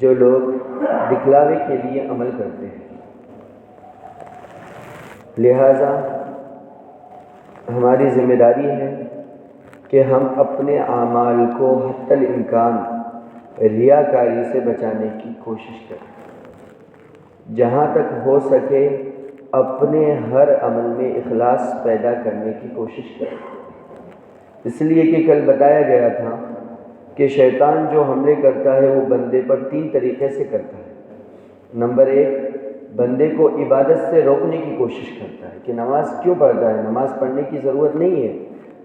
جو لوگ دکھلاوے کے لیے عمل کرتے ہیں۔ لہٰذا ہماری ذمہ داری ہے کہ ہم اپنے اعمال کو حتی الامکان ریاکاری سے بچانے کی کوشش کریں۔ جہاں تک ہو سکے اپنے ہر عمل میں اخلاص پیدا کرنے کی کوشش کریں، اس لیے کہ کل بتایا گیا تھا کہ شیطان جو حملے کرتا ہے وہ بندے پر 3 طریقے سے کرتا ہے۔ نمبر 1، بندے کو عبادت سے روکنے کی کوشش کرتا ہے کہ نماز کیوں پڑھتا ہے، نماز پڑھنے کی ضرورت نہیں ہے،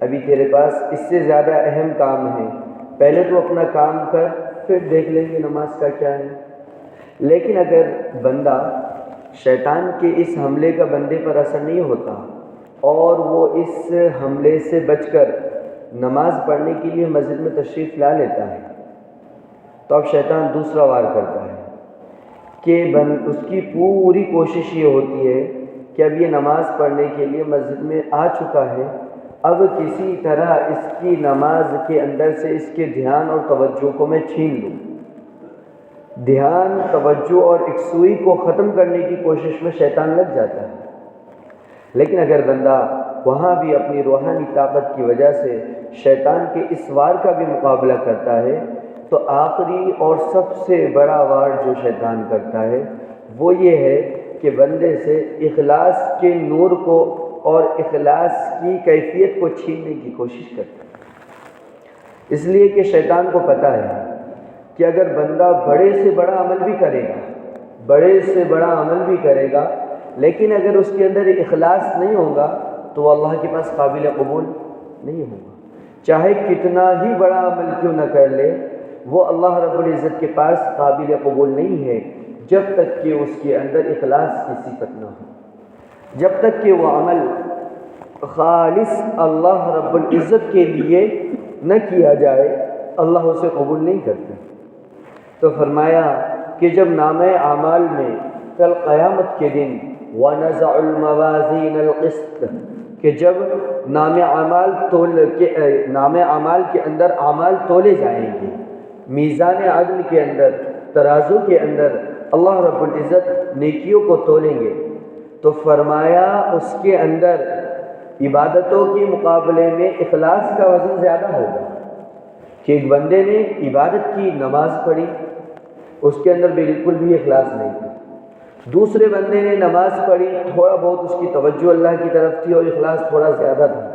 ابھی تیرے پاس اس سے زیادہ اہم کام ہے، پہلے تو اپنا کام کر پھر دیکھ لیں گے نماز کا کیا ہے۔ لیکن اگر بندہ شیطان کے اس حملے کا بندے پر اثر نہیں ہوتا اور وہ اس حملے سے بچ کر نماز پڑھنے کے لیے مسجد میں تشریف لا لیتا ہے، تو اب شیطان دوسرا وار کرتا ہے کہ اس کی پوری کوشش یہ ہوتی ہے کہ اب یہ نماز پڑھنے کے لیے مسجد میں آ چکا ہے، اب کسی طرح اس کی نماز کے اندر سے اس کے دھیان اور توجہ کو میں چھین لوں۔ دھیان، توجہ اور یکسوئی کو ختم کرنے کی کوشش میں شیطان لگ جاتا ہے۔ لیکن اگر بندہ وہاں بھی اپنی روحانی طاقت کی وجہ سے شیطان کے اس وار کا بھی مقابلہ کرتا ہے، تو آخری اور سب سے بڑا وار جو شیطان کرتا ہے وہ یہ ہے کہ بندے سے اخلاص کے نور کو اور اخلاص کی کیفیت کو چھیننے کی کوشش کرتا ہے۔ اس لیے کہ شیطان کو پتہ ہے کہ اگر بندہ بڑے سے بڑا عمل بھی کرے گا، بڑے سے بڑا عمل بھی کرے گا، لیکن اگر اس کے اندر اخلاص نہیں ہوگا تو وہ اللہ کے پاس قابل قبول نہیں ہوگا۔ چاہے کتنا ہی بڑا عمل کیوں نہ کر لے، وہ اللہ رب العزت کے پاس قابل قبول نہیں ہے جب تک کہ اس کے اندر اخلاص کی صفت نہ ہو، جب تک کہ وہ عمل خالص اللہ رب العزت کے لیے نہ کیا جائے اللہ اسے قبول نہیں کرتا۔ تو فرمایا کہ جب نامہ اعمال میں کل قیامت کے دن وَنَزَعُ الْمَوَازِينَ الْقِسْطَ، کہ جب نامہ اعمال کے اندر اعمال تولے جائیں گے، میزان عدل کے اندر، ترازو کے اندر اللہ رب العزت نیکیوں کو تولیں گے، تو فرمایا اس کے اندر عبادتوں کے مقابلے میں اخلاص کا وزن زیادہ ہوگا۔ کہ ایک بندے نے عبادت کی، نماز پڑھی، اس کے اندر بالکل بھی اخلاص نہیں تھا۔ دوسرے بندے نے نماز پڑھی، تھوڑا بہت اس کی توجہ اللہ کی طرف تھی اور اخلاص تھوڑا زیادہ تھا۔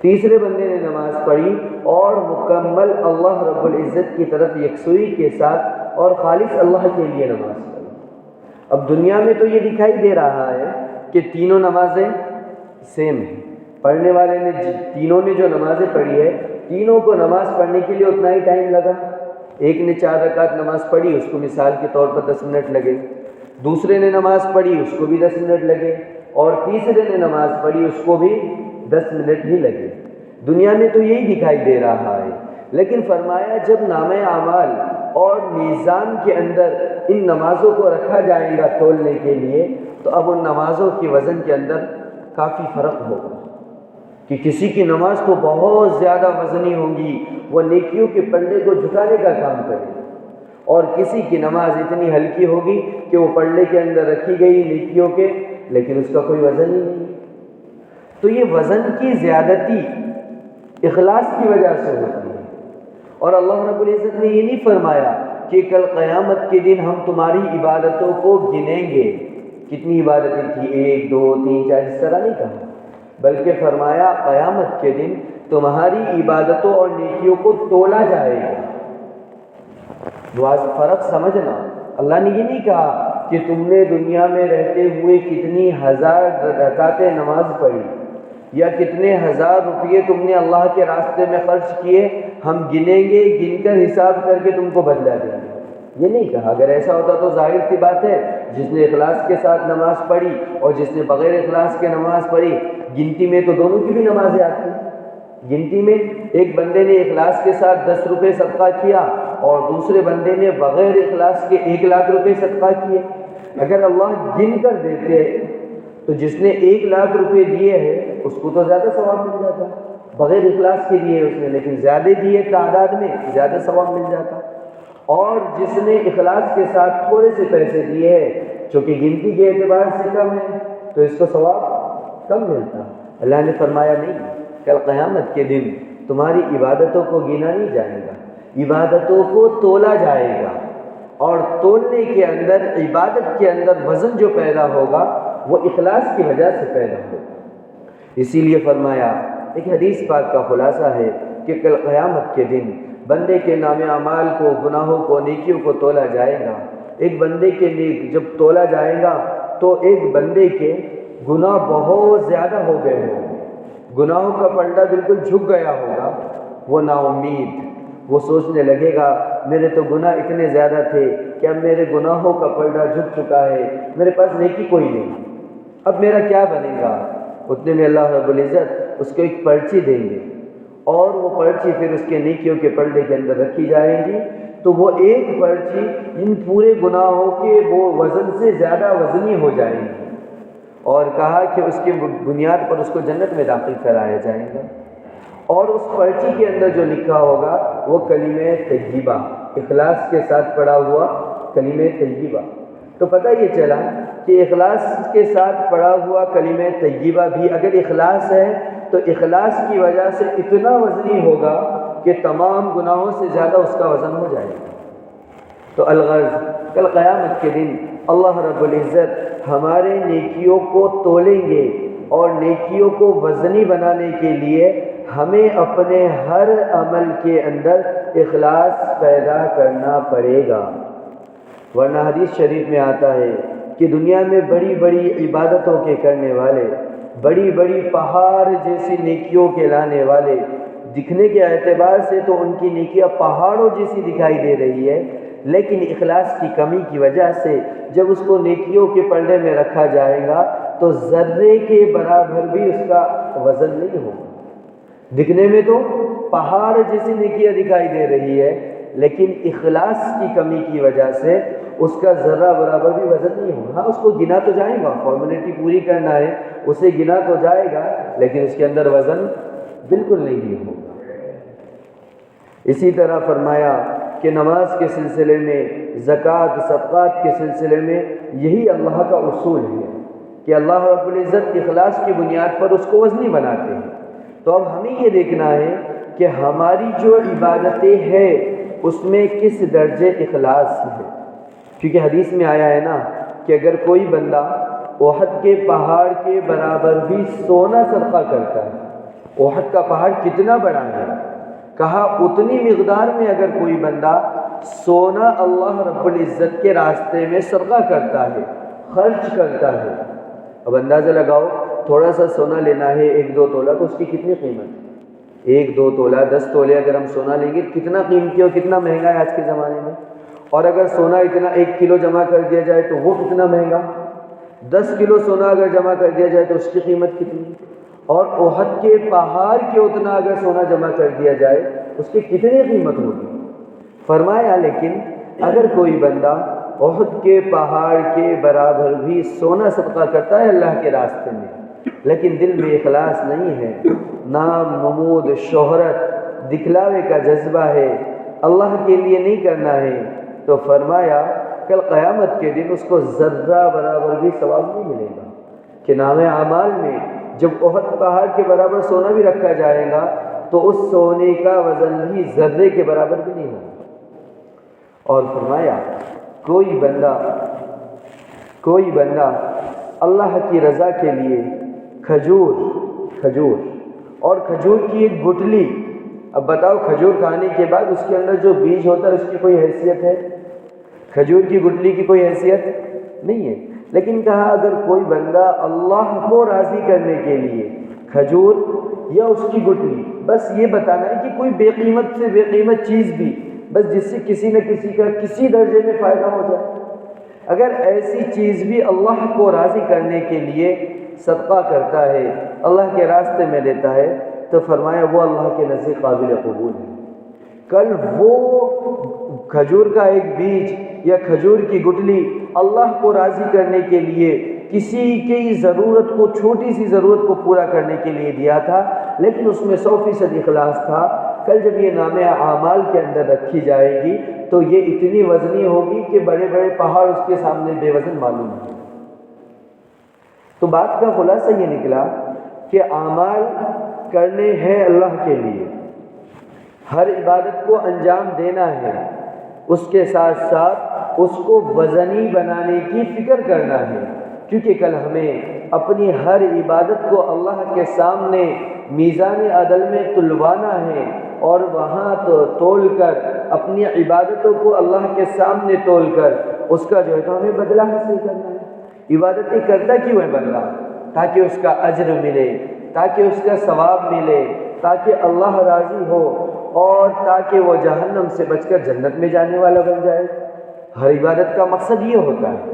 تیسرے بندے نے نماز پڑھی اور مکمل اللہ رب العزت کی طرف یکسوئی کے ساتھ اور خالص اللہ کے لیے نماز پڑھی۔ اب دنیا میں تو یہ دکھائی دے رہا ہے کہ تینوں نمازیں سیم ہیں، پڑھنے والے نے تینوں نے جو نمازیں پڑھی ہے، تینوں کو نماز پڑھنے کے لیے اتنا ہی ٹائم لگا۔ ایک نے 4 رکعت نماز پڑھی، اس کو مثال کے طور پر 10 منٹ لگے، دوسرے نے نماز پڑھی، اس کو بھی 10 منٹ لگے، اور تیسرے نے نماز پڑھی، اس کو بھی 10 منٹ ہی لگے۔ دنیا میں تو یہی دکھائی دے رہا ہے، لیکن فرمایا جب نامہ اعمال اور میزان کے اندر ان نمازوں کو رکھا جائے گا تولنے کے لیے، تو اب ان نمازوں کے وزن کے اندر کافی فرق ہوگا کہ کسی کی نماز تو بہت زیادہ وزنی ہوگی، وہ نیکیوں کے پلڑے کو جھکانے کا کام کرے، اور کسی کی نماز اتنی ہلکی ہوگی کہ وہ پلڑے کے اندر رکھی گئی نیکیوں کے، لیکن اس کا کوئی وزن ہی نہیں۔ تو یہ وزن کی زیادتی اخلاص کی وجہ سے ہوتی ہے، اور اللہ رب العزت نے یہ نہیں فرمایا کہ کل قیامت کے دن ہم تمہاری عبادتوں کو گنیں گے، کتنی عبادتیں تھی، 1 2 3 4، اس طرح نہیں کہا، بلکہ فرمایا قیامت کے دن تمہاری عبادتوں اور نیکیوں کو تولا جائے گا۔ فرق سمجھنا، اللہ نے یہ نہیں کہا کہ تم نے دنیا میں رہتے ہوئے کتنی ہزار رکعتیں نماز پڑھی یا کتنے ہزار روپئے تم نے اللہ کے راستے میں خرچ کیے، ہم گنیں گے، گن کر حساب کر کے تم کو بدلا دیں گے، یہ نہیں کہا۔ اگر ایسا ہوتا تو ظاہر سی بات ہے جس نے اخلاص کے ساتھ نماز پڑھی اور جس نے بغیر اخلاص کے نماز پڑھی، گنتی میں تو دونوں کی بھی نمازیں آتی ہیں۔ گنتی میں ایک بندے نے اخلاص کے ساتھ 10 روپے صدقہ کیا اور دوسرے بندے نے بغیر اخلاص کے 1 لاکھ روپے صدقہ کیے، اگر اللہ گن کر دیتے تو جس نے 1 لاکھ روپے دیے ہیں اس کو تو زیادہ ثواب مل جاتا، بغیر اخلاص کے دیے اس نے، لیکن زیادہ دیے تعداد میں زیادہ ثواب مل جاتا۔ اور جس نے اخلاص کے ساتھ تھوڑے سے پیسے دیے ہیں چونکہ گنتی کے اعتبار سے کم ہے تو اس کو ثواب کم ملتا. اللہ نے فرمایا نہیں، کل قیامت کے دن تمہاری عبادتوں کو گنا نہیں جائے گا، عبادتوں کو تولا جائے گا، اور تولنے کے اندر عبادت کے اندر وزن جو پیدا ہوگا وہ اخلاص کی وجہ سے پیدا ہوگا. اسی لیے فرمایا، ایک حدیث پاک کا خلاصہ ہے کہ کل قیامت کے دن بندے کے نام اعمال کو، گناہوں کو، نیکیوں کو تولا جائے گا. ایک بندے کے لیے جب تولا جائے گا تو ایک بندے کے گناہ بہت زیادہ ہو گئے ہوں گے، گناہوں کا پلڑا بالکل جھک گیا ہوگا. وہ نا امید، وہ سوچنے لگے گا میرے تو گناہ اتنے زیادہ تھے کہ اب میرے گناہوں کا پلڑا جھک چکا ہے، میرے پاس نیکی کوئی نہیں، اب میرا کیا بنے گا. اتنے میں اللہ رب العزت اس کو ایک پرچی دیں گے، اور وہ پرچی پھر اس کے نیکیوں کے پلڑے کے اندر رکھی جائے گی. تو وہ ایک پرچی ان پورے گناہوں کے وہ وزن سے زیادہ وزنی ہو جائے گی، اور کہا کہ اس کی بنیاد پر اس کو جنت میں داخل کرایا جائے گا. اور اس پرچی کے اندر جو لکھا ہوگا وہ کلمہ طیبہ، اخلاص کے ساتھ پڑھا ہوا کلمہ طیبہ. تو پتہ یہ چلا کہ اخلاص کے ساتھ پڑھا ہوا کلمہ طیبہ بھی اگر اخلاص ہے تو اخلاص کی وجہ سے اتنا وزنی ہوگا کہ تمام گناہوں سے زیادہ اس کا وزن ہو جائے گا. تو الغرض کل قیامت کے دن اللہ رب العزت ہمارے نیکیوں کو تولیں گے، اور نیکیوں کو وزنی بنانے کے لیے ہمیں اپنے ہر عمل کے اندر اخلاص پیدا کرنا پڑے گا. ورنہ حدیث شریف میں آتا ہے کہ دنیا میں بڑی بڑی عبادتوں کے کرنے والے، بڑی بڑی پہاڑ جیسی نیکیوں کے لانے والے، دکھنے کے اعتبار سے تو ان کی نیکیاں پہاڑوں جیسی دکھائی دے رہی ہے، لیکن اخلاص کی کمی کی وجہ سے جب اس کو نیکیوں کے پلڑے میں رکھا جائے گا تو ذرے کے برابر بھی اس کا وزن نہیں ہوگا. دکھنے میں تو پہاڑ جیسی نیکیاں دکھائی دے رہی ہے، لیکن اخلاص کی کمی کی وجہ سے اس کا ذرہ برابر بھی وزن نہیں ہوگا. ہاں اس کو گنا تو جائے گا، فارمیلٹی پوری کرنا ہے اسے گنا تو جائے گا، لیکن اس کے اندر وزن بالکل نہیں ہوگا. اسی طرح فرمایا کہ نماز کے سلسلے میں، زکوٰۃ صدقات کے سلسلے میں یہی اللہ کا اصول ہے کہ اللہ رب العزت اخلاص کی بنیاد پر اس کو وزنی بناتے ہیں. تو اب ہمیں یہ دیکھنا ہے کہ ہماری جو عبادتیں ہیں اس میں کس درجے اخلاص ہے. کیونکہ حدیث میں آیا ہے نا کہ اگر کوئی بندہ احد کے پہاڑ کے برابر بھی سونا صدقہ کرتا ہے، احد کا پہاڑ کتنا بڑا ہے، کہا اتنی مقدار میں اگر کوئی بندہ سونا اللہ رب العزت کے راستے میں صدقہ کرتا ہے، خرچ کرتا ہے. اب اندازہ لگاؤ، تھوڑا سا سونا لینا ہے 1-2 تولہ تو اس کی کتنی قیمت ہے؟ 1-2 تولہ 10 تولے اگر ہم سونا لیں گے کتنا قیمتی اور کتنا مہنگا ہے آج کے زمانے میں. اور اگر سونا اتنا 1 کلو جمع کر دیا جائے تو وہ کتنا مہنگا. 10 کلو سونا اگر جمع کر دیا جائے تو اس کی قیمت کتنی، اور احد کے پہاڑ کے اتنا اگر سونا جمع کر دیا جائے اس کی کتنی قیمت ہوگی. فرمایا لیکن اگر کوئی بندہ احد کے پہاڑ کے برابر بھی سونا صدقہ کرتا ہے اللہ کے راستے میں، لیکن دل میں اخلاص نہیں ہے، نام، نمود، شہرت، دکھلاوے کا جذبہ ہے، اللہ کے لیے نہیں کرنا ہے، تو فرمایا کل قیامت کے دن اس کو ذرہ برابر بھی ثواب نہیں ملے گا. کہ نام اعمال میں جب احد پہاڑ کے برابر سونا بھی رکھا جائے گا تو اس سونے کا وزن بھی ذرے کے برابر بھی نہیں ہوگا. اور فرمایا کوئی بندہ اللہ کی رضا کے لیے کھجور اور کھجور کی ایک گٹلی، اب بتاؤ کھجور کھانے کے بعد اس کے اندر جو بیج ہوتا ہے اس کی کوئی حیثیت ہے؟ کھجور کی گٹلی کی کوئی حیثیت نہیں ہے. لیکن کہا اگر کوئی بندہ اللہ کو راضی کرنے کے لیے کھجور یا اس کی گٹلی، بس یہ بتانا ہے کہ کوئی بے قیمت سے بے قیمت چیز بھی، بس جس سے کسی نہ کسی کا کسی درجے میں فائدہ ہو جائے، اگر ایسی چیز بھی اللہ کو راضی کرنے کے لیے صدقہ کرتا ہے، اللہ کے راستے میں دیتا ہے، تو فرمایا وہ اللہ کے نزدیک قابل قبول ہے. کل وہ کھجور کا ایک بیج یا کھجور کی گٹلی اللہ کو راضی کرنے کے لیے کسی کی ضرورت کو، چھوٹی سی ضرورت کو پورا کرنے کے لیے دیا تھا، لیکن اس میں 100% اخلاص تھا. کل جب یہ نام اعمال کے اندر رکھی جائے گی تو یہ اتنی وزنی ہوگی کہ بڑے بڑے پہاڑ اس کے سامنے بے وزن معلوم ہوں۔ تو بات کا خلاصہ یہ نکلا کہ اعمال کرنے ہیں اللہ کے لیے، ہر عبادت کو انجام دینا ہے، اس کے ساتھ ساتھ اس کو وزنی بنانے کی فکر کرنا ہے، کیونکہ کل ہمیں اپنی ہر عبادت کو اللہ کے سامنے میزان عدل میں تلوانا ہے، اور وہاں تو تول کر اپنی عبادتوں کو اللہ کے سامنے تول کر اس کا جو ہے تو ہمیں بدلہ حاصل کرنا ہے۔ عبادتیں کرتا کیوں ہے بندہ؟ تاکہ اس کا اجر ملے، تاکہ اس کا ثواب ملے، تاکہ اللہ راضی ہو، اور تاکہ وہ جہنم سے بچ کر جنت میں جانے والا بن جائے۔ ہر عبادت کا مقصد یہ ہوتا ہے،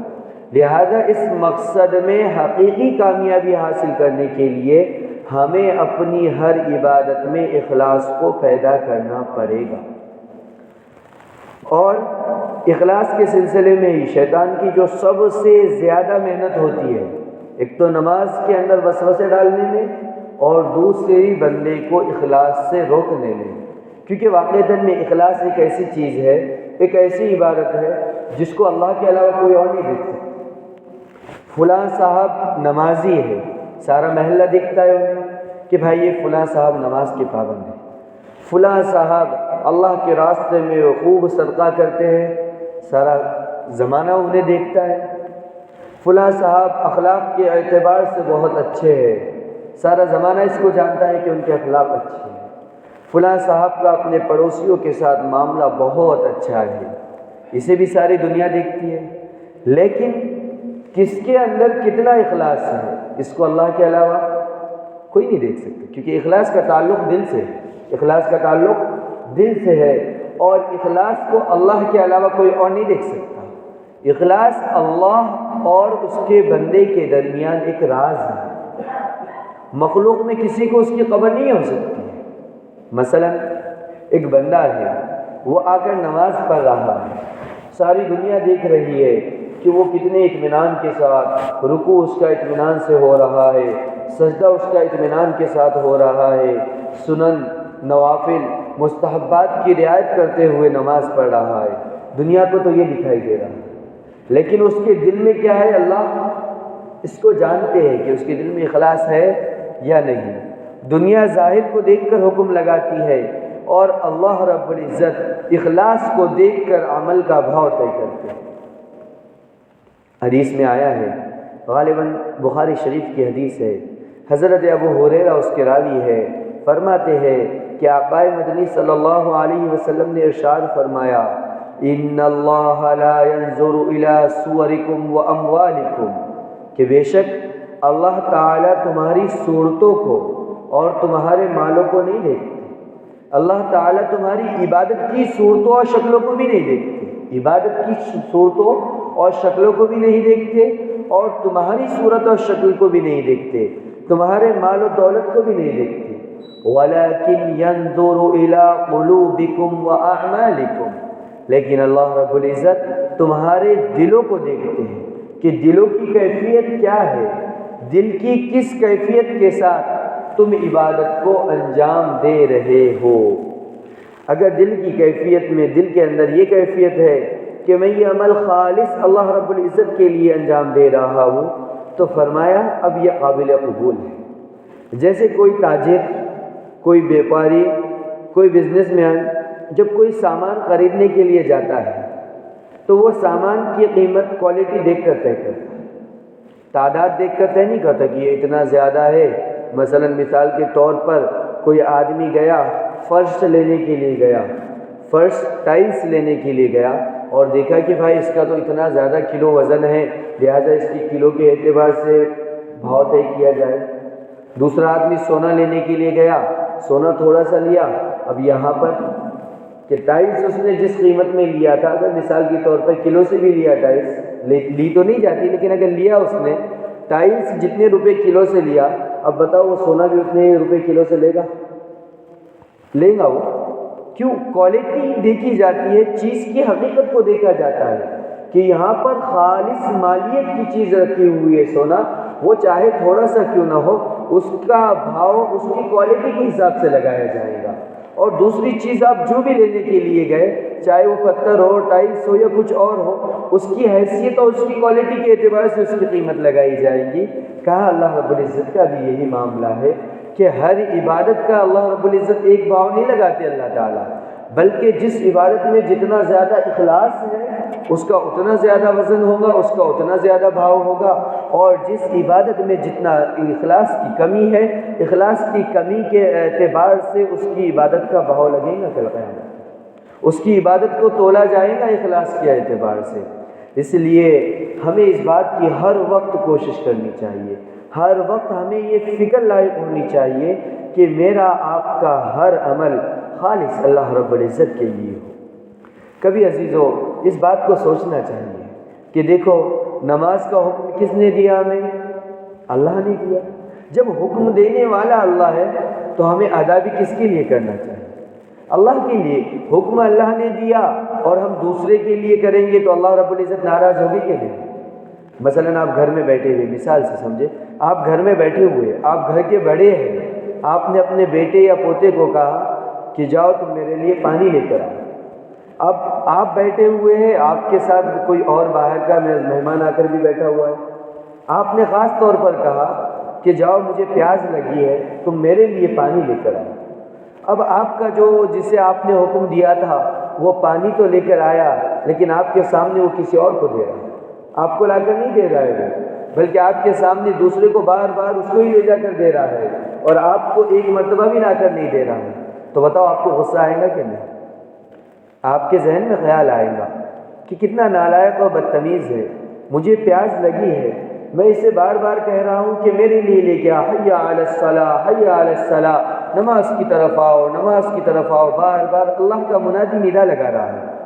لہذا اس مقصد میں حقیقی کامیابی حاصل کرنے کے لیے ہمیں اپنی ہر عبادت میں اخلاص کو پیدا کرنا پڑے گا۔ اور اخلاص کے سلسلے میں ہی شیطان کی جو سب سے زیادہ محنت ہوتی ہے، ایک تو نماز کے اندر وسوسے ڈالنے میں، اور دوسری بندے کو اخلاص سے روکنے میں، کیونکہ واقعتاً میں اخلاص ایک ایسی چیز ہے، ایک ایسی عبادت ہے جس کو اللہ کے علاوہ کوئی اور نہیں دیکھ سکتا۔ فلاں صاحب نمازی ہے، سارا محلہ دیکھتا ہے انہیں کہ بھائی یہ فلاں صاحب نماز کے پابند ہے، فلاں صاحب اللہ کے راستے میں خوب صدقہ کرتے ہیں، سارا زمانہ انہیں دیکھتا ہے، فلاں صاحب اخلاق کے اعتبار سے بہت اچھے ہیں، سارا زمانہ اس کو جانتا ہے کہ ان کے اخلاق اچھے ہیں، فلاں صاحب کا اپنے پڑوسیوں کے ساتھ معاملہ بہت اچھا ہے، اسے بھی ساری دنیا دیکھتی ہے۔ لیکن کس کے اندر کتنا اخلاص ہے، اس کو اللہ کے علاوہ کوئی نہیں دیکھ سکتا، کیونکہ اخلاص کا تعلق دل سے ہے، اخلاص کا تعلق دل سے ہے، اور اخلاص کو اللہ کے علاوہ کوئی اور نہیں دیکھ سکتا۔ اخلاص اللہ اور اس کے بندے کے درمیان ایک راز ہے، مخلوق میں کسی کو اس کی خبر نہیں ہو سکتی ہے۔ مثلا ایک بندہ ہے، وہ آ کر نماز پڑھ رہا ہے، ساری دنیا دیکھ رہی ہے کہ وہ کتنے اطمینان کے ساتھ رکوع اس کا اطمینان سے ہو رہا ہے، سجدہ اس کا اطمینان کے ساتھ ہو رہا ہے، سنن، نوافل، مستحبات کی رعایت کرتے ہوئے نماز پڑھ رہا ہے، دنیا کو تو یہ دکھائی دے رہا ہے، لیکن اس کے دل میں کیا ہے اللہ اس کو جانتے ہیں کہ اس کے دل میں اخلاص ہے یا نہیں۔ دنیا ظاہر کو دیکھ کر حکم لگاتی ہے، اور اللہ رب العزت اخلاص کو دیکھ کر عمل کا بھاؤ طے کرتے ہیں۔ حدیث میں آیا ہے، غالباً بخاری شریف کی حدیث ہے، حضرت ابو ہریرہ اس کے راوی ہے، فرماتے ہیں کہ آقا مدنی صلی اللہ علیہ وسلم نے ارشاد فرمایا، ان اللہ لا ينظر الى صورکم واموالکم، کہ بے شک اللہ تعالیٰ تمہاری صورتوں کو اور تمہارے مالوں کو نہیں دیکھتے، اللہ تعالیٰ تمہاری عبادت کی صورتوں اور شکلوں کو بھی نہیں دیکھتے، عبادت کی صورتوں اور شکلوں کو بھی نہیں دیکھتے، اور تمہاری صورت اور شکل کو بھی نہیں دیکھتے، تمہارے مال و دولت کو بھی نہیں دیکھتے، وَلَكِنْ يَنْظُرُ إِلَىٰ قُلُوبِكُمْ وَأَعْمَالِكُمْ، لیکن اللہ رب العزت تمہارے دلوں کو دیکھتے ہیں کہ دلوں کی کیفیت کیا ہے، دل کی کس کیفیت کے ساتھ تم عبادت کو انجام دے رہے ہو۔ اگر دل کی کیفیت میں، دل کے اندر یہ کیفیت ہے کہ میں یہ عمل خالص اللہ رب العزت کے لیے انجام دے رہا ہوں، تو فرمایا اب یہ قابل قبول ہے۔ جیسے کوئی تاجر، کوئی بیپاری، کوئی بزنس مین جب کوئی سامان خریدنے کے لیے جاتا ہے تو وہ سامان کی قیمت کوالٹی دیکھ کر طے کرتا ہے، تعداد دیکھ کر طے نہیں کرتا کہ یہ اتنا زیادہ ہے۔ مثلا مثال کے طور پر کوئی آدمی گیا، فرش لینے کے لیے گیا، فرش ٹائلس لینے کے لیے گیا، اور دیکھا کہ بھائی اس کا تو اتنا زیادہ کلو وزن ہے، لہٰذا اس کی کلو کے اعتبار سے بھاؤ طے کیا جائے۔ دوسرا آدمی سونا لینے کے لیے گیا، سونا تھوڑا سا لیا، اب یہاں پر کہ ٹائلس اس نے جس قیمت میں لیا تھا، اگر مثال کے طور پر کلو سے بھی لیا ٹائلس، لی تو نہیں جاتی، لیکن اگر لیا اس نے ٹائلس جتنے روپے کلو سے لیا، اب بتاؤ وہ سونا بھی اتنے روپے کلو سے لے گا وہ؟ کیوں؟ کوالٹی دیکھی جاتی ہے، چیز کی حقیقت کو دیکھا جاتا ہے کہ یہاں پر خالص مالیت کی چیز رکھی ہوئی ہے، سونا، وہ چاہے تھوڑا سا کیوں نہ ہو، اس کا بھاؤ اس کی کوالٹی کے حساب سے لگایا جائے گا۔ اور دوسری چیز آپ جو بھی لینے کے لیے گئے، چاہے وہ پتھر ہو، ٹائلس ہو یا کچھ اور ہو، اس کی حیثیت اور اس کی کوالٹی کے اعتبار سے اس کی قیمت لگائی جائے گی۔ کہا اللہ رب العزت کا بھی یہی معاملہ ہے کہ ہر عبادت کا اللہ رب العزت ایک بھاؤ نہیں لگاتے اللہ تعالیٰ، بلکہ جس عبادت میں جتنا زیادہ اخلاص ہے اس کا اتنا زیادہ وزن ہوگا، اس کا اتنا زیادہ بھاؤ ہوگا، اور جس عبادت میں جتنا اخلاص کی کمی ہے، اخلاص کی کمی کے اعتبار سے اس کی عبادت کا بھاؤ لگے گا کل قیامت، اس کی عبادت کو تولا جائے گا اخلاص کے اعتبار سے۔ اس لیے ہمیں اس بات کی ہر وقت کوشش کرنی چاہیے، ہر وقت ہمیں یہ فکر لاحق ہونی چاہیے کہ میرا آپ کا ہر عمل خالص اللہ رب العزت کے لیے ہو۔ کبھی عزیزو اس بات کو سوچنا چاہیے کہ دیکھو نماز کا حکم کس نے دیا ہمیں؟ اللہ نے دیا۔ جب حکم دینے والا اللہ ہے تو ہمیں ادا بھی کس کے لیے کرنا چاہیے؟ اللہ کے لیے۔ حکم اللہ نے دیا اور ہم دوسرے کے لیے کریں گے تو اللہ رب العزت ناراض ہوگی کہ نہیں؟ مثلاً آپ گھر میں بیٹھے ہوئے، مثال سے سمجھے، آپ گھر میں بیٹھے ہوئے، آپ گھر کے بڑے ہیں، آپ نے اپنے بیٹے یا پوتے کو کہا کہ جاؤ تم میرے لیے پانی لے کر آؤ۔ اب آپ بیٹھے ہوئے ہیں، آپ کے ساتھ کوئی اور باہر کا مہمان آ کر بھی بیٹھا ہوا ہے، آپ نے خاص طور پر کہا کہ جاؤ مجھے پیاس لگی ہے تم میرے لیے پانی لے کر آؤ۔ اب آپ کا جسے آپ نے حکم دیا تھا وہ پانی تو لے کر آیا، لیکن آپ کے سامنے وہ کسی اور کو دے رہا ہے، آپ کو لا کر نہیں دے رہا ہے وہ، بلکہ آپ کے سامنے دوسرے کو بار بار اس کو ہی لے جا کر دے رہا ہے، اور آپ کو ایک مرتبہ بھی لا کر نہیں دے رہا ہے۔ تو بتاؤ آپ کو غصہ آئے گا کہ نہیں؟ آپ کے ذہن میں خیال آئے گا کہ کتنا نالائق اور بدتمیز ہے، مجھے پیاس لگی ہے، میں اسے بار بار کہہ رہا ہوں کہ میرے لیے لے کے آ، حی علی الصلاۃ حی علی الصلاۃ، نماز کی طرف آؤ نماز کی طرف آؤ، بار بار اللہ کا منادی ندا لگا رہا ہے۔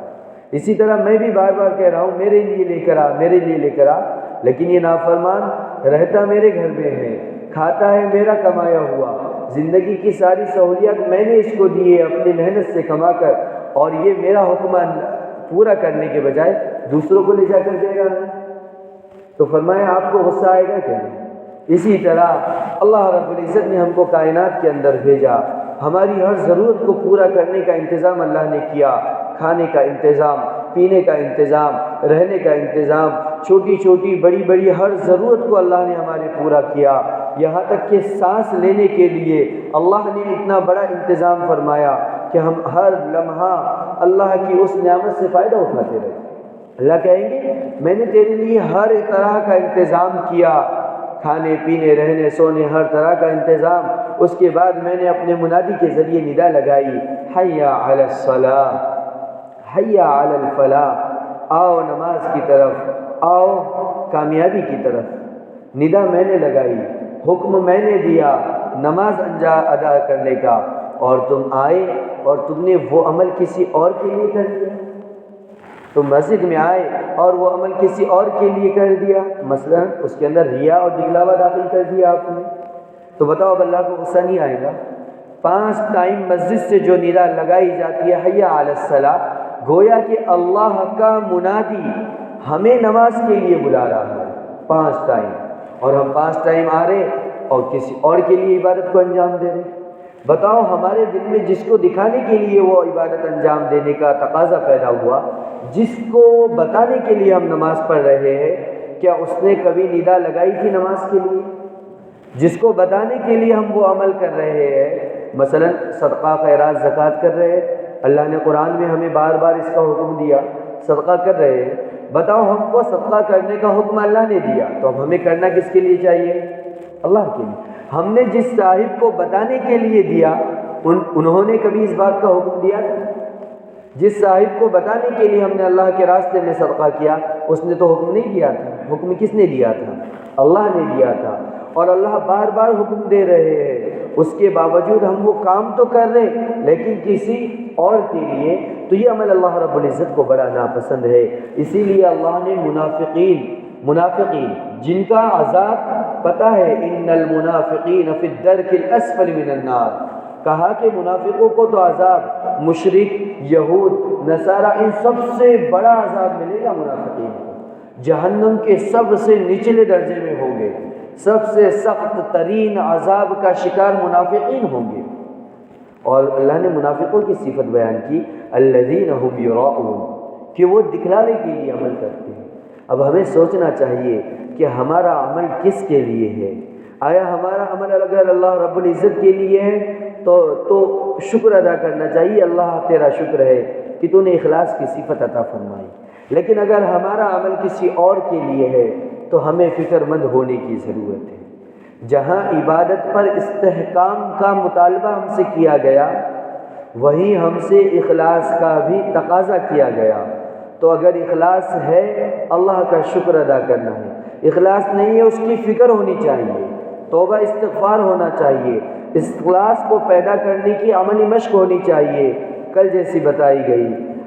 اسی طرح میں بھی بار بار کہہ رہا ہوں میرے لیے لے کر آ میرے لیے لے کر آ، لیکن یہ نافرمان رہتا میرے گھر میں ہے، کھاتا ہے میرا کمایا ہوا، زندگی کی ساری سہولیات میں نے اس کو دی ہے اپنی محنت سے کما کر، اور یہ میرا حکم پورا کرنے کے بجائے دوسروں کو لے جا کر دے رہا ہے۔ تو فرمایا آپ کو غصہ آئے گا کیا نہیں؟ اسی طرح اللہ رب العزت نے ہم کو کائنات کے اندر بھیجا، ہماری ہر ضرورت کو پورا کرنے کا انتظام اللہ نے کیا، کھانے کا انتظام، پینے کا انتظام، رہنے کا انتظام، چھوٹی چھوٹی بڑی بڑی ہر ضرورت کو اللہ نے ہمارے پورا کیا، یہاں تک کہ سانس لینے کے لیے اللہ نے اتنا بڑا انتظام فرمایا کہ ہم ہر لمحہ اللہ کی اس نعمت سے فائدہ اٹھاتے رہے۔ اللہ کہیں گے میں نے تیرے لیے ہر طرح کا انتظام کیا، کھانے پینے رہنے سونے ہر طرح کا انتظام، اس کے بعد میں نے اپنے منادی کے ذریعے ندا لگائی، حی علی الصلاۃ حی علی الفلاح، آؤ نماز کی طرف، آؤ کامیابی کی طرف، ندا میں نے لگائی، حکم میں نے دیا نماز ادا کرنے کا، اور تم آئے اور تم نے وہ عمل کسی اور کے لیے کر دیا، تم مسجد میں آئے اور وہ عمل کسی اور کے لیے کر دیا، مثلا اس کے اندر ریا اور دکھلاوا داخل کر دیا آپ نے، تو بتاؤ اب اللہ کو غصہ نہیں آئے گا؟ 5 ٹائم مسجد سے جو ندا لگائی جاتی ہے حی علی الصلاۃ، گویا کہ اللہ کا منادی ہمیں نماز کے لیے بلا رہا ہے 5 ٹائم، اور ہم 5 ٹائم آ رہے اور کسی اور کے لیے عبادت کو انجام دے رہے۔ بتاؤ ہمارے دل میں جس کو دکھانے کے لیے وہ عبادت انجام دینے کا تقاضا پیدا ہوا، جس کو بتانے کے لیے ہم نماز پڑھ رہے ہیں، کیا اس نے کبھی ندا لگائی تھی نماز کے لیے؟ جس کو بتانے کے لیے ہم وہ عمل کر رہے ہیں، مثلا صدقہ خیرات زکوٰۃ کر رہے ہیں، اللہ نے قرآن میں ہمیں بار بار اس کا حکم دیا، صدقہ کر رہے ہیں، بتاؤ ہم کو صدقہ کرنے کا حکم اللہ نے دیا، تو اب ہمیں کرنا کس کے لیے چاہیے؟ اللہ کے لیے۔ ہم نے جس صاحب کو بتانے کے لیے دیا انہوں نے کبھی اس بات کا حکم دیا تھا؟ جس صاحب کو بتانے کے لیے ہم نے اللہ کے راستے میں صدقہ کیا اس نے تو حکم نہیں دیا تھا، حکم کس نے دیا تھا؟ اللہ نے دیا تھا، اور اللہ بار بار حکم دے رہے ہیں، اس کے باوجود ہم وہ کام تو کر رہے لیکن کسی اور کے لیے، تو یہ عمل اللہ رب العزت کو بڑا ناپسند ہے۔ اسی لیے اللہ نے منافقین جن کا عذاب پتہ ہے، ان المنافقین فی الدرک الاسفل من النار، کہا کہ منافقوں کو تو عذاب، مشرک یہود نصارہ ان سب سے بڑا عذاب ملے گا منافقین کو، جہنم کے سب سے نچلے درجے میں ہوں گے، سب سے سخت ترین عذاب کا شکار منافقین ہوں گے۔ اور اللہ نے منافقوں کی صفت بیان کی الذین هم یراؤون، کہ وہ دکھلاوے کے لیے عمل کرتے ہیں۔ اب ہمیں سوچنا چاہیے کہ ہمارا عمل کس کے لیے ہے؟ آیا ہمارا عمل اگر اللہ رب العزت کے لیے ہے تو شکر ادا کرنا چاہیے، اللہ تیرا شکر ہے کہ تو نے اخلاص کی صفت عطا فرمائی۔ لیکن اگر ہمارا عمل کسی اور کے لیے ہے تو ہمیں فکر مند ہونے کی ضرورت ہے۔ جہاں عبادت پر استحکام کا مطالبہ ہم سے کیا گیا، وہیں ہم سے اخلاص کا بھی تقاضا کیا گیا۔ تو اگر اخلاص ہے اللہ کا شکر ادا کرنا ہے، اخلاص نہیں ہے اس کی فکر ہونی چاہیے، توبہ استغفار ہونا چاہیے، اخلاص کو پیدا کرنے کی عملی مشق ہونی چاہیے کل جیسی بتائی گئی۔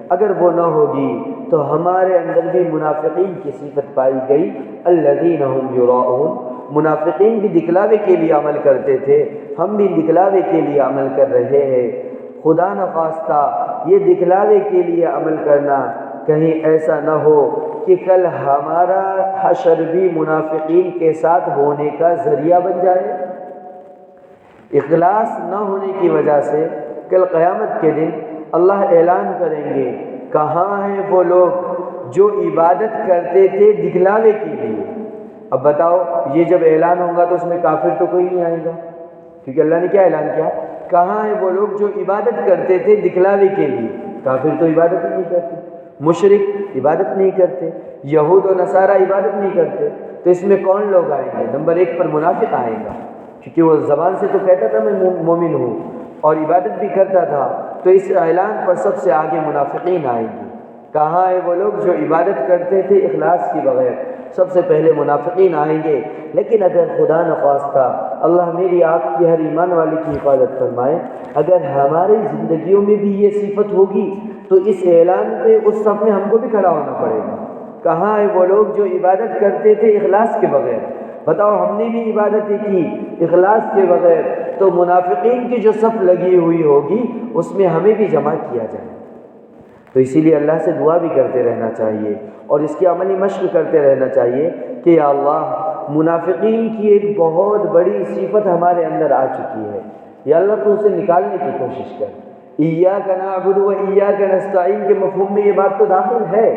اگر وہ نہ ہوگی تو ہمارے اندر بھی منافقین کی صفت پائی گئی الذین هم یراؤون۔ منافقین بھی دکھلاوے کے لیے عمل کرتے تھے، ہم بھی دکھلاوے کے لیے عمل کر رہے ہیں۔ خدا نخواستہ یہ دکھلاوے کے لیے عمل کرنا کہیں ایسا نہ ہو کہ کل ہمارا حشر بھی منافقین کے ساتھ ہونے کا ذریعہ بن جائے۔ اخلاص نہ ہونے کی وجہ سے کل قیامت کے دن اللہ اعلان کریں گے کہاں ہیں وہ لوگ جو عبادت کرتے تھے دکھلاوے کے لیے۔ اب بتاؤ یہ جب اعلان ہوگا تو اس میں کافر تو کوئی نہیں آئے گا، کیونکہ اللہ نے کیا اعلان کیا؟ کہاں ہیں وہ لوگ جو عبادت کرتے تھے دکھلاوے کے لیے۔ کافر تو عبادت ہی نہیں کرتے، مشرک عبادت نہیں کرتے، یہود و نصارہ عبادت نہیں کرتے، تو اس میں کون لوگ آئیں گے؟ نمبر 1 پر منافق آئے گا، کیونکہ وہ زبان سے تو کہتا تھا میں مومن ہوں اور عبادت بھی کرتا تھا، تو اس اعلان پر سب سے آگے منافقین آئیں گے۔ کہاں ہے وہ لوگ جو عبادت کرتے تھے اخلاص کی بغیر؟ سب سے پہلے منافقین آئیں گے۔ لیکن اگر خدا نخواستہ اللہ میری آپ کی ہر ایمان والے کی حفاظت فرمائے، اگر ہماری زندگیوں میں بھی یہ صفت ہوگی تو اس اعلان پہ اس صف میں ہم کو بھی کھڑا ہونا پڑے گا۔ کہاں ہے وہ لوگ جو عبادت کرتے تھے اخلاص کے بغیر؟ بتاؤ ہم نے بھی عبادتیں کی اخلاص کے بغیر، تو منافقین کی جو صف لگی ہوئی ہوگی اس میں ہمیں بھی جمع کیا جائے۔ تو اسی لیے اللہ سے دعا بھی کرتے رہنا چاہیے اور اس کی عملی مشق کرتے رہنا چاہیے کہ یا اللہ منافقین کی ایک بہت بڑی صفت ہمارے اندر آ چکی ہے، یا اللہ تو اسے نکالنے کی کوشش کر۔ ایاک نعبد و ایاک نستعین کے مفہوم میں یہ بات تو داخل ہے،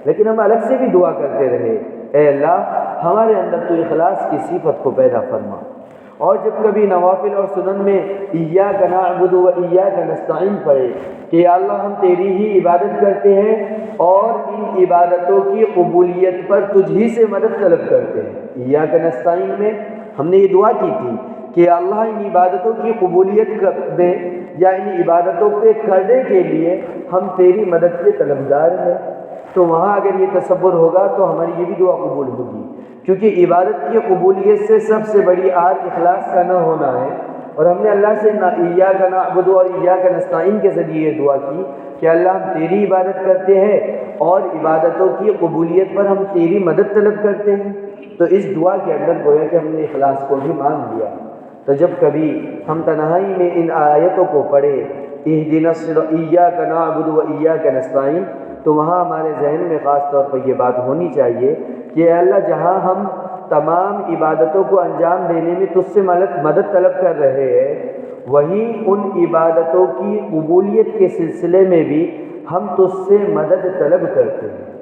لیکن ہم الگ سے بھی دعا کرتے رہے اے اللہ ہمارے اندر تو اخلاص کی صفت کو پیدا فرما۔ اور جب کبھی نوافل اور سنن میں ایاک نعبد و ایاک نستعین پڑھے کہ یا اللہ ہم تیری ہی عبادت کرتے ہیں اور ان عبادتوں کی قبولیت پر تجھ ہی سے مدد طلب کرتے ہیں۔ ایاک نستعین میں ہم نے یہ دعا کی تھی کہ اللہ ان عبادتوں کی قبولیت میں یا ان عبادتوں کے کرنے کے لیے ہم تیری مدد کے طلبگار ہیں، تو وہاں اگر یہ تصور ہوگا تو ہماری یہ بھی دعا قبول ہوگی، کیونکہ عبادت کی قبولیت سے سب سے بڑی آر اخلاص کا نہ ہونا ہے۔ اور ہم نے اللہ سے ایاک نعبد اور ایاک نستعین کے ذریعے یہ دعا کی کہ اللہ ہم تیری عبادت کرتے ہیں اور عبادتوں کی قبولیت پر ہم تیری مدد طلب کرتے ہیں، تو اس دعا کے اندر گویا کہ ہم نے اخلاص کو بھی مان لیا۔ تو جب کبھی ہم تنہائی میں ان آیتوں کو پڑھے اہدنا الصراط ایاک نعبد و ایاک نستعین، تو وہاں ہمارے ذہن میں خاص طور پر یہ بات ہونی چاہیے کہ اے اللہ جہاں ہم تمام عبادتوں کو انجام دینے میں تجھ سے مدد طلب کر رہے ہیں، وہیں ان عبادتوں کی قبولیت کے سلسلے میں بھی ہم تجھ سے مدد طلب کرتے ہیں،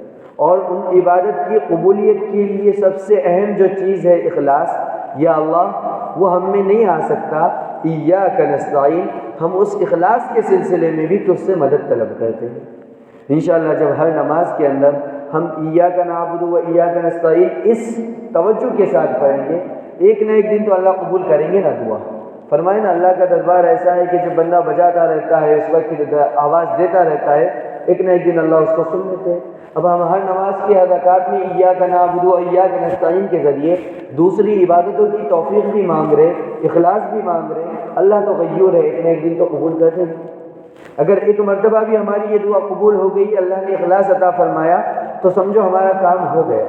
اور ان عبادت کی قبولیت کے لیے سب سے اہم جو چیز ہے اخلاص، یا اللہ وہ ہم میں نہیں آ سکتا، ایاک نستعین ہم اس اخلاص کے سلسلے میں بھی تجھ سے مدد طلب کرتے ہیں۔ انشاءاللہ جب ہر نماز کے اندر ہم ایاک نعبد و ایاک نستعین اس توجہ کے ساتھ پڑھیں گے، ایک نہ ایک دن تو اللہ قبول کریں گے نا دعا۔ فرمائے نا اللہ کا دربار ایسا ہے کہ جب بندہ بجاتا رہتا ہے اس وقت آواز دیتا رہتا ہے، ایک نہ ایک دن اللہ اس کو سن لیتے ہیں۔ اب ہم ہر نماز کی رکعات میں ایاک نعبد و ایاک نستعین کے ذریعے دوسری عبادتوں کی توفیق بھی مانگ رہے، اخلاص بھی مانگ رہے، اللہ تو غیور ہے، ایک نہ ایک دن تو قبول کر دیں گے۔ اگر ایک مرتبہ بھی ہماری یہ دعا قبول ہو گئی، اللہ نے اخلاص عطا فرمایا، تو سمجھو ہمارا کام ہو گیا۔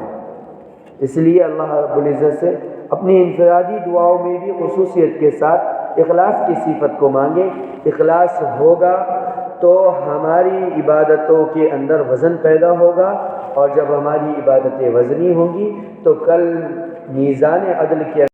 اس لیے اللہ رب العزت سے اپنی انفرادی دعاؤں میں بھی خصوصیت کے ساتھ اخلاص کی صفت کو مانگیں۔ اخلاص ہوگا تو ہماری عبادتوں کے اندر وزن پیدا ہوگا، اور جب ہماری عبادتیں وزنی ہوں گی تو کل میزان عدل کے